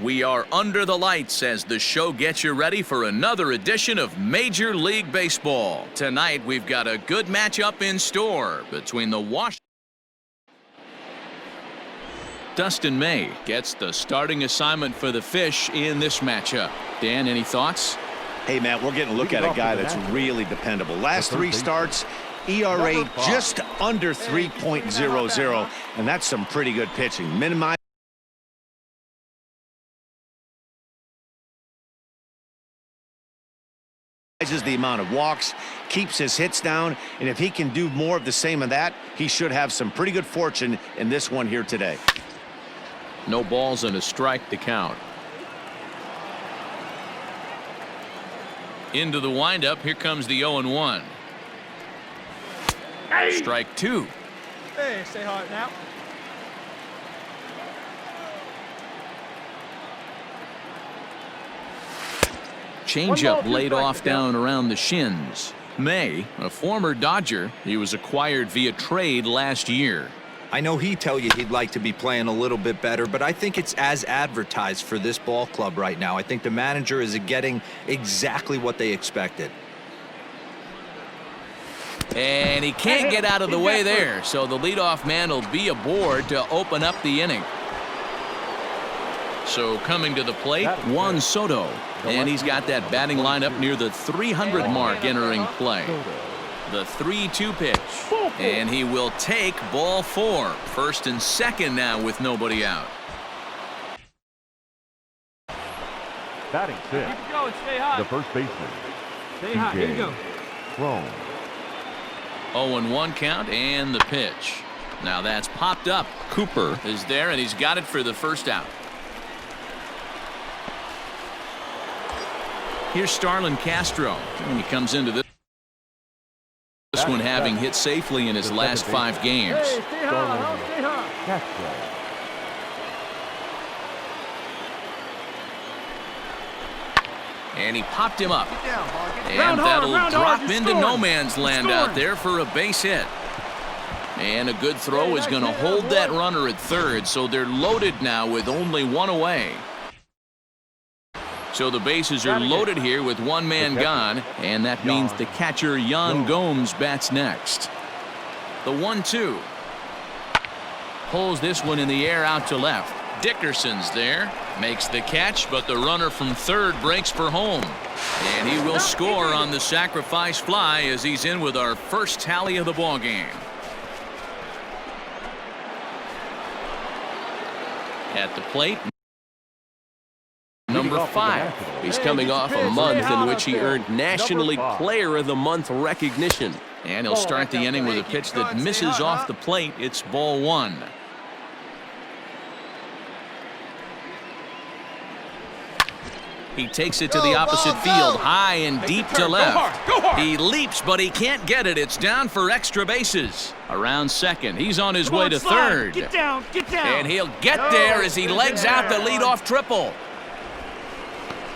We are under the lights as the show gets you ready for another edition of Major League Baseball. Tonight, we've got a good matchup in store between the Dustin May gets the starting assignment for the Fish in this matchup. Dan, any thoughts? Hey, Matt, we're getting a look at a guy that's really dependable. Last three starts, ERA just under 3.00, and that's some pretty good pitching. Minimizes the amount of walks, keeps his hits down, and if he can do more of the same of that, he should have some pretty good fortune in this one here today. No balls and a strike to count. Into the windup, here comes the 0-1. Hey. Strike two. Hey, stay hard now. Changeup laid off down around the shins. May, a former Dodger, he was acquired via trade last year. I know he'd tell you he'd like to be playing a little bit better, but I think it's as advertised for this ball club right now. I think the manager is getting exactly what they expected. And he can't get out of the way there, so the leadoff man will be aboard to open up the inning. So coming to the plate, Juan Soto, and he's got that batting lineup near the 300 mark entering play. The 3-2 pitch, and he will take ball four. First and second now with nobody out. Batting fifth, Keep it going, stay high. the first baseman, Stay high, here you go. Rome. 0-1 count and the pitch. Now that's popped up. Cooper is there, and he's got it for the first out. Here's Starlin Castro, and he comes into this one having hit safely in his last 5 games. Hey, stay high, stay high. Castro. And he popped him up. And Round hard, that'll round drop hard, you're into scoring. no man's land You're out scoring. there for a base hit. And a good throw is going to hold that runner at third, so they're loaded now with only one away. So the bases are loaded here with one man gone, and that means the catcher Yan Gomes bats next. The 1-2. Pulls this one in the air out to left. Dickerson's there, makes the catch, but the runner from third breaks for home. And he will score on the sacrifice fly as he's in with our first tally of the ballgame. At the plate, number 5. He's coming off a month in which he earned National League Player of the Month recognition. And he'll start the inning with a pitch that misses off the plate. It's ball 1. He takes it to the opposite field, high and deep to left. He leaps, but he can't get it. It's down for extra bases. Around second, he's on his way to third. Get down, get down. And he'll get there as he legs out the leadoff triple.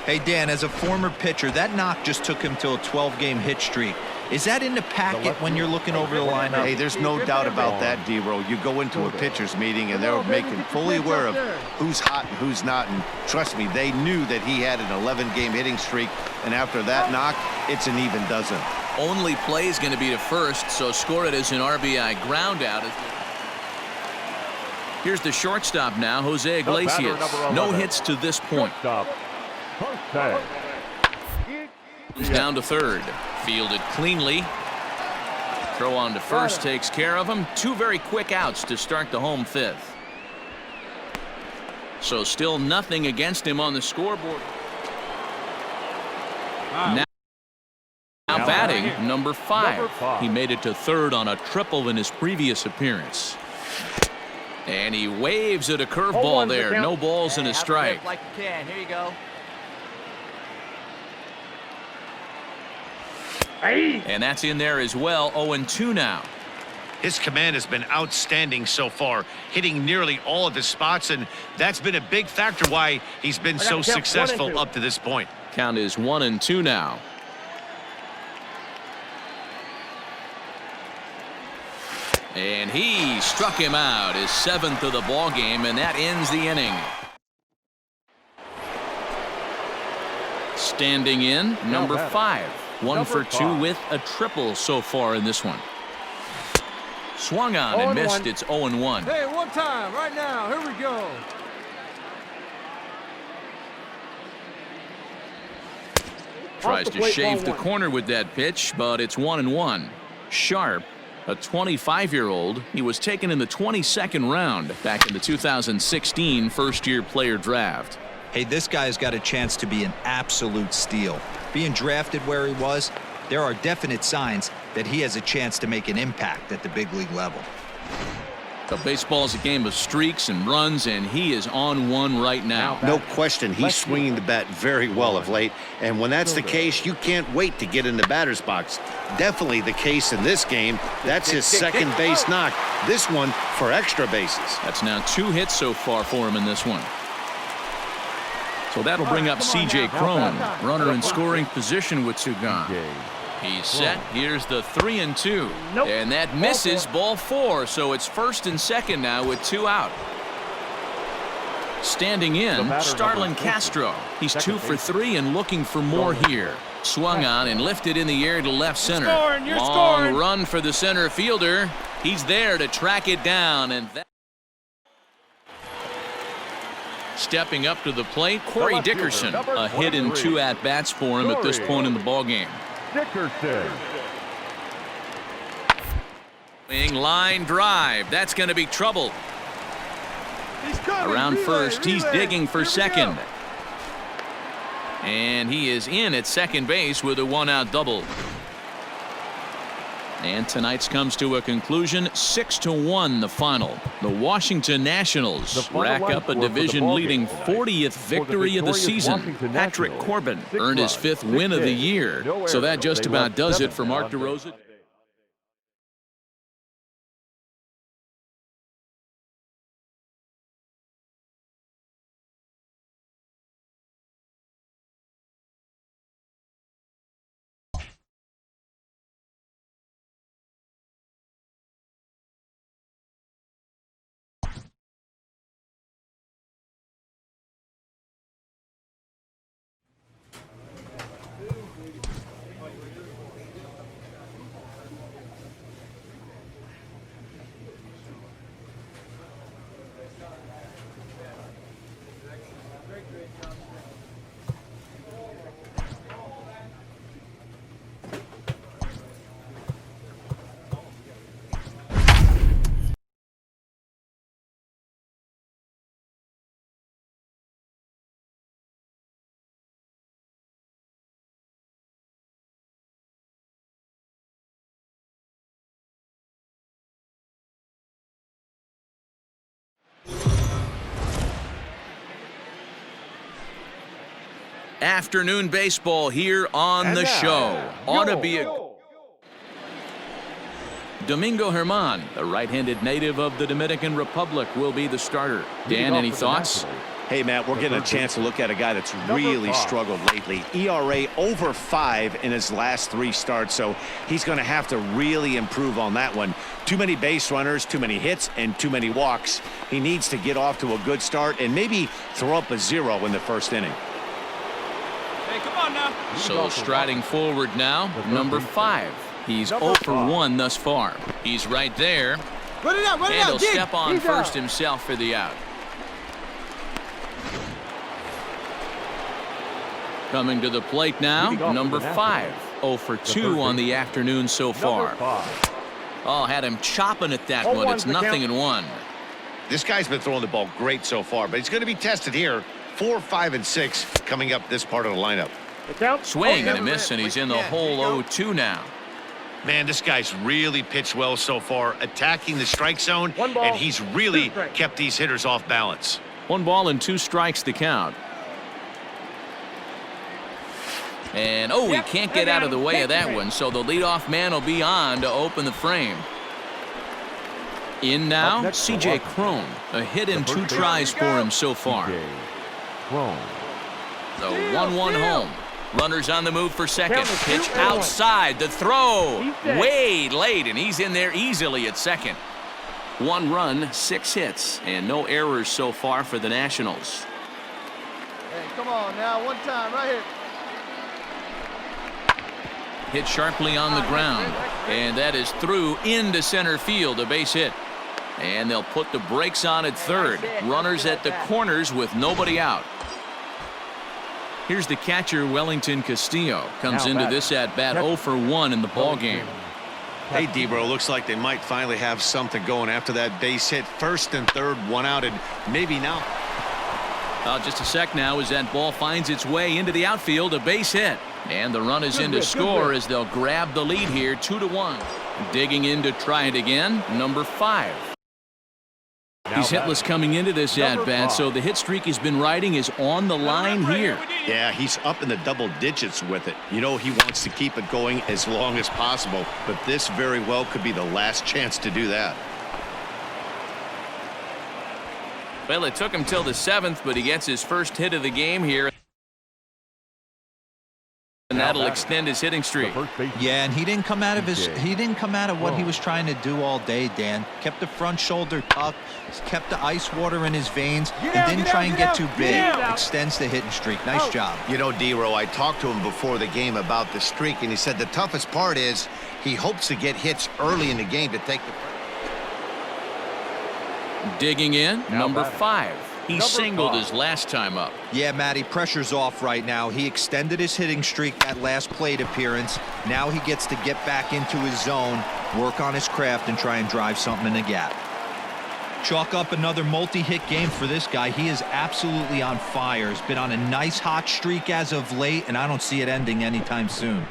Hey, Dan, as a former pitcher, that knock just took him to a 12-game hit streak. Is that in the packet when you're looking over the lineup? Hey, there's no doubt about that, D-Row. You go into a pitcher's meeting, and they're making fully aware of who's hot and who's not. And trust me, they knew that he had an 11-game hitting streak. And after that knock, it's an even dozen. Only play is going to be to first, so score it as an RBI ground out. Here's the shortstop now, Jose Iglesias. No hits to this point. Shortstop, Jose. He's down to third. Fielded cleanly. Throw on to first takes care of him. 2 very quick outs to start the home 5th. So still nothing against him on the scoreboard. Now batting, number 5. He made it to third on a triple in his previous appearance. And he waves at a curveball there. No balls and a strike. Like you can. Here you go. And that's in there as well. 0-2 now. His command has been outstanding so far, hitting nearly all of his spots, and that's been a big factor why he's been so successful up to this point. Count is 1-2 now. And he struck him out, his 7th of the ball game, and that ends the inning. Standing in, number 5. 1 for 2 with a triple so far in this one. Swung on and missed. It's 0-1. Hey, one time, right now. Here we go. Tries to shave the corner with that pitch, but it's 1-1. Sharp, a 25-year-old, he was taken in the 22nd round back in the 2016 first-year player draft. Hey, this guy's got a chance to be an absolute steal. Being drafted where he was, there are definite signs that he has a chance to make an impact at the big league level. The baseball is a game of streaks and runs, and he is on one right now. No question, he's swinging the bat very well of late, and when that's the case, you can't wait to get in the batter's box. Definitely the case in this game. That's his second base knock. This one for extra bases. That's now 2 hits so far for him in this one. So that'll bring up C.J. Cron, runner in scoring position with 2 gone. He's set. Here's the 3-2. And that misses, ball 4. So it's first and second now with 2 out. Standing in, Starlin Castro. He's 2 for 3 and looking for more here. Swung on and lifted in the air to left center. Long run for the center fielder. He's there to track it down. And that. Stepping up to the plate, Corey Dickerson. A hit and 2 at-bats for him at this point in the ballgame. Dickerson. Line drive. That's going to be trouble. Around first, he's digging for second. And he is in at second base with a 1-out double. And tonight's comes to a conclusion, 6-1 the final. The Washington Nationals rack up a division-leading 40th victory of the season. Patrick Corbin earned his 5th win of the year. So that just about does it for Mark DeRosa. Afternoon baseball here on the show. Ought to be a Domingo Germán, the right-handed native of the Dominican Republic, will be the starter. Dan, any thoughts? Hey, Matt, we're getting a chance to look at a guy that's really struggled lately. ERA over 5 in his last 3 starts, so he's going to have to really improve on that one. Too many base runners, too many hits, and too many walks. He needs to get off to a good start and maybe throw up a 0 in the first inning. Hey, come on now. So striding forward now, number 5. He's 0 for 1 thus far. He's right there. Run it out, run it And out. he'll Dig. step on He's first out. himself for the out. Coming to the plate now, number 5. 0 for 2 on the afternoon so far. Oh, had him chopping at that one. It's 0-1. This guy's been throwing the ball great so far, but he's going to be tested here. 4, 5, and 6 coming up this part of the lineup. Swing and a miss, and he's in the hole 0-2 now. Man, this guy's really pitched well so far, attacking the strike zone, and he's really kept these hitters off balance. 1 ball and 2 strikes to count. And, oh, he can't get out of the way of that one, so the leadoff man will be on to open the frame. In now, C.J. Cron. A hit and 2 tries for him so far. The 1-1 home. Runners on the move for second. Pitch outside. The throw. Way late, and he's in there easily at second. 1 run, 6 hits, and no errors so far for the Nationals. Hey, come on now. One time right here. hit sharply on the ground. And that is through into center field, a base hit. And they'll put the brakes on at third. Runners at the corners with nobody out. Here's the catcher, Wellington Castillo. Comes into this at-bat 0 for 1 in the ballgame. Hey, Debro, looks like they might finally have something going after that base hit. First and third, one out, and maybe now. Just a sec now as that ball finds its way into the outfield, a base hit. And the run is in to score as they'll grab the lead here, 2-1. Digging in to try it again, number 5. He's hitless coming into this at-bat, so the hit streak he's been riding is on the line here. Yeah, he's up in the double digits with it. You know, he wants to keep it going as long as possible, but this very well could be the last chance to do that. Well, it took him till the 7th, but he gets his first hit of the game here. And that'll extend his hitting streak. Yeah, and he didn't come out of what he was trying to do all day, Dan. Kept the front shoulder tucked, kept the ice water in his veins, and didn't try and get too big. Extends the hitting streak. Nice job. You know, D-Row, I talked to him before the game about the streak, and he said the toughest part is he hopes to get hits early in the game to take the... Digging in, number 5. He singled his last time up. Yeah, Matty, pressure's off right now. He extended his hitting streak that last plate appearance. Now he gets to get back into his zone, work on his craft, and try and drive something in the gap. Chalk up another multi-hit game for this guy. He is absolutely on fire. He's been on a nice hot streak as of late, and I don't see it ending anytime soon.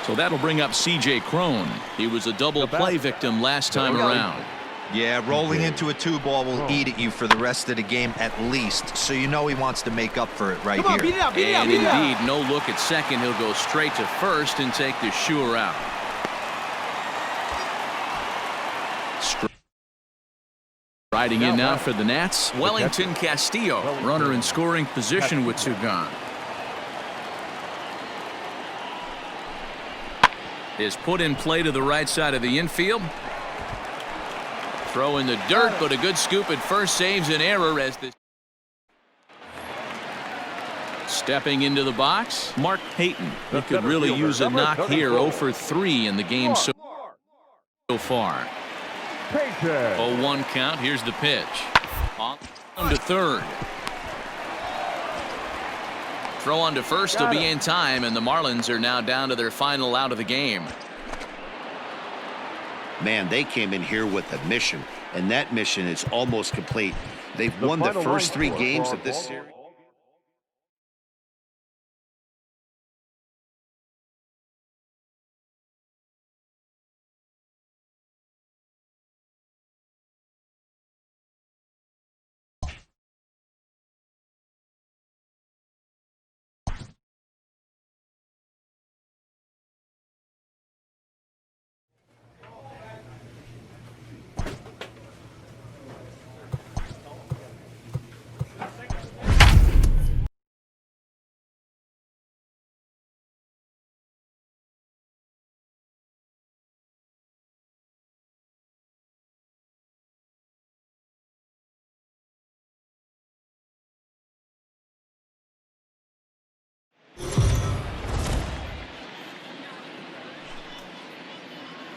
So that'll bring up C.J. Cron. He was a double play victim last time around. Yeah, rolling into a 2-ball will eat at you for the rest of the game at least, so you know he wants to make up for it right here. And indeed, no look at second. He'll go straight to first and take the sure out. Riding in now for the Nats, Wellington Castillo, runner in scoring position with 2 gone. Is put in play to the right side of the infield. Throw in the dirt, but a good scoop at first saves an error as this. Stepping into the box, Mark Payton. He could really use a knock here. 0 for 3 in the game so far. 0-1 count. Here's the pitch. On to third. Throw on to first will be in time, and the Marlins are now down to their final out of the game. Man, they came in here with a mission, and that mission is almost complete. They've won the first 3 games of this series.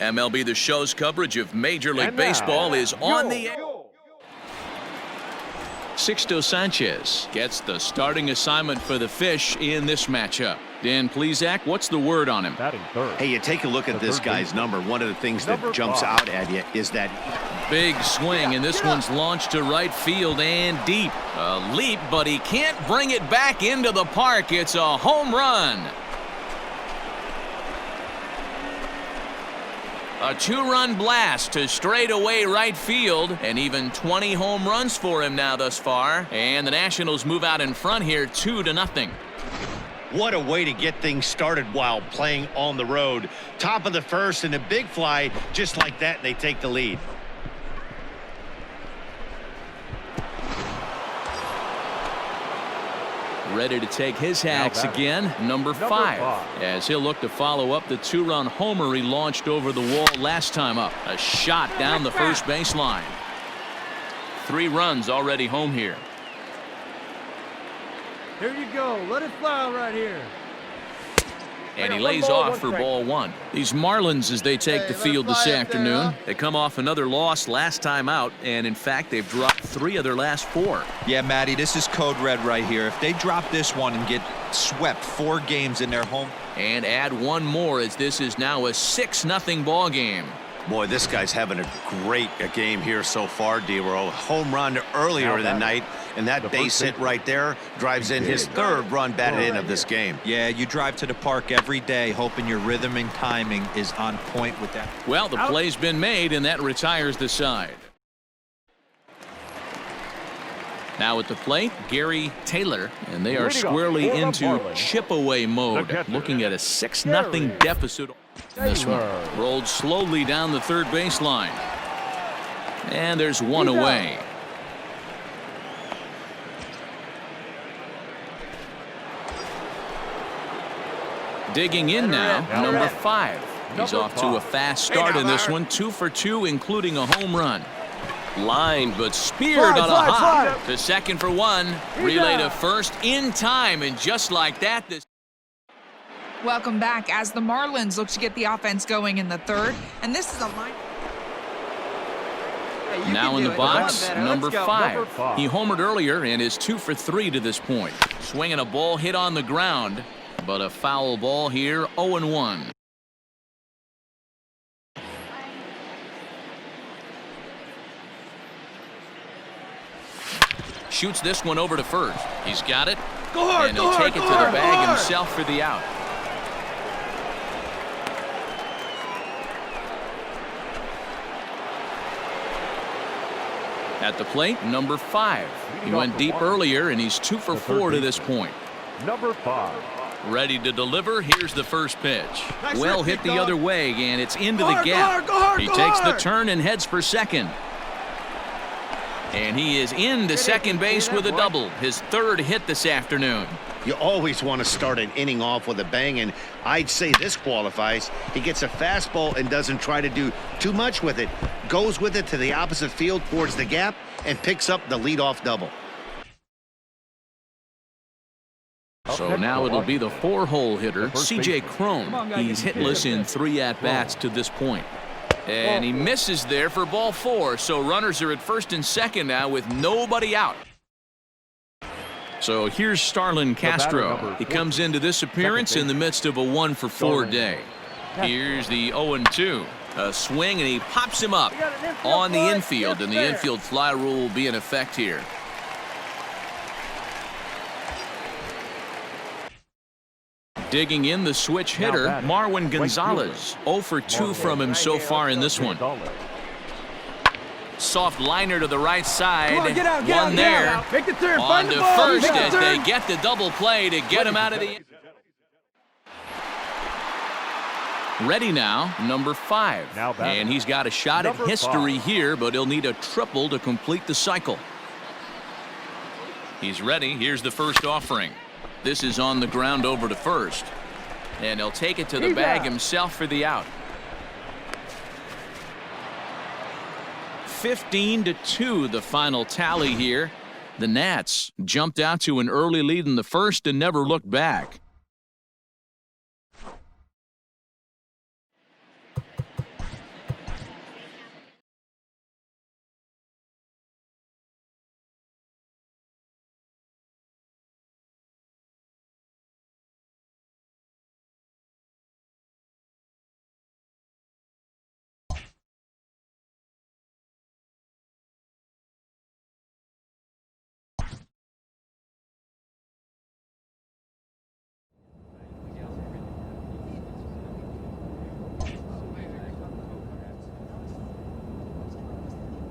MLB The Show's coverage of Major League Baseball is on the air. Sixto Sanchez gets the starting assignment for the Fish in this matchup. Dan Plesac, what's the word on him? Hey, you take a look at this guy's number. One of the things that jumps out at you is that big swing, and this one's launched to right field and deep. A leap, but he can't bring it back into the park. It's a home run. A 2-run blast to straightaway right field, and even 20 home runs for him now thus far. And the Nationals move out in front here 2-0. what a way to get things started while playing on the road. Top of the first and a big fly just like that, and they take the lead. Ready to take his hacks again, number 5, as he'll look to follow up the 2-run homer he launched over the wall last time up. A shot down the first baseline. 3 runs already home here. Here you go. Let it fly right here. And he lays off for ball one. These Marlins, as they take the field this afternoon, they come off another loss last time out, and in fact, they've dropped 3 of their last 4. Yeah, Matty, this is code red right here. If they drop this one and get swept 4 games in their home. And add one more, as this is now a 6-0 ball game. Boy, this guy's having a great game here so far, D-Roll. Home run earlier in the night, and that base hit right there drives in his 3rd run batted in of this game. Yeah, you drive to the park every day hoping your rhythm and timing is on point with that. Well, the play's been made, and that retires the side. Now at the plate, Gary Taylor, and they are squarely into chip-away mode, looking at a 6-0 deficit. This one rolled slowly down the third baseline. And there's one away. Digging in now, number 5. He's off to a fast start in this one, 2 for 2, including a home run. Lined but speared on a hop to second for 1. Relay to first in time, and just like that, this. Welcome back as the Marlins look to get the offense going in the 3rd, and this is a line. Now in the box, number 5. He homered earlier and is 2 for 3 to this point. Swinging a ball hit on the ground, but a foul ball here, 0-1. Shoots this one over to first. He's got it. Go hard, and he'll take it to the bag himself for the out. At the plate, number 5. He went deep earlier, and he's 2 for 4 to this point. Number 5. Ready to deliver. Here's the first pitch. Well hit the other way, and it's into the gap. He takes the turn and heads for second. And he is into second base with a double, his 3rd hit this afternoon. You always want to start an inning off with a bang, and I'd say this qualifies. He gets a fastball and doesn't try to do too much with it. Goes with it to the opposite field towards the gap and picks up the leadoff double. So now it'll be the 4-hole hitter, C.J. Cron. He's hitless in 3 at-bats to this point. And he misses there for ball 4, so runners are at first and second now with nobody out. So here's Starlin Castro. He comes into this appearance in the midst of a 1 for 4 day. Here's the 0-2. A swing, and he pops him up on the infield, and the infield fly rule will be in effect here. Digging in the switch hitter, Marwin Gonzalez. 0 for 2 from him so far in this one. Soft liner to the right side. One there. On to first as they get the double play to get him out of the. Ready now, number 5. And he's got a shot at history here, but he'll need a triple to complete the cycle. He's ready. Here's the first offering. This is on the ground over to first. And he'll take it to the bag himself for the out. 15-2 the final tally here. The Nats jumped out to an early lead in the first and never looked back.